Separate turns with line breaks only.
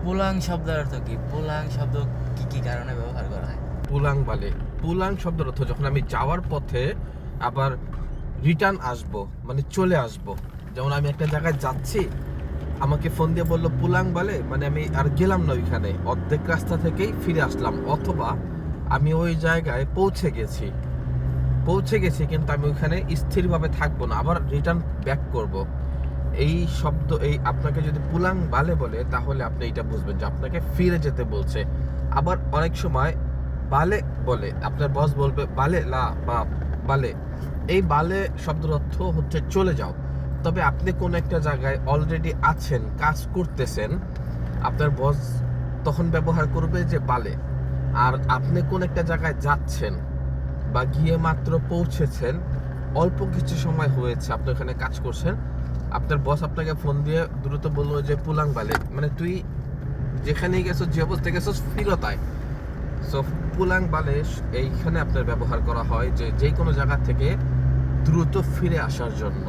পুলাং শব্দের অর্থ কি? পুলাং শব্দ কি কি কারণে ব্যবহার করা হয়?
পুলাং বালে, পুলাং শব্দের অর্থ যখন আমি যাওয়ার পথে আবার রিটার্ন আসব, মানে চলে আসব। যেমন আমি একটা জায়গায় যাচ্ছি, আমাকে ফোন দিয়ে বললো পুলাং বালে, মানে আমি আর গেলাম না ওইখানে, অর্ধেক রাস্তা থেকেই ফিরে আসলাম। অথবা আমি ওই জায়গায় পৌঁছে গেছি কিন্তু আমি ওইখানে স্থিরভাবে থাকবো না, আবার রিটার্ন ব্যাক করব। এই শব্দ, এই আপনাকে যদি পুলাং বালে বলে তাহলে আপনি এটা বুঝবেন যে আপনাকে ফিরে যেতে বলছে। আবার অনেক সময় বালে বলে, আপনার বস বলবে বালে লা বা বালে, এই বালে শব্দের অর্থ হচ্ছে চলে যাও। তবে আপনি কোন একটা জায়গায় অলরেডি আছেন, কাজ করতেছেন, আপনার বস তখন ব্যবহার করবে যে বালে। আর আপনি কোন একটা জায়গায় যাচ্ছেন বা গিয়ে মাত্র পৌঁছেছেন, অল্প কিছু সময় হয়েছে আপনি ওখানে কাজ করছেন, আপনার বস আপনাকে ফোন দিয়ে দ্রুত বললো যে পুলাং বালে, মানে তুই যেখানেই গেছো, যে অবস্থায় গেছো, ফিরত আয়। সো পুলাং বালে এইখানে আপনার ব্যবহার করা হয় যে কোনো জায়গা থেকে দ্রুত ফিরে আসার জন্য।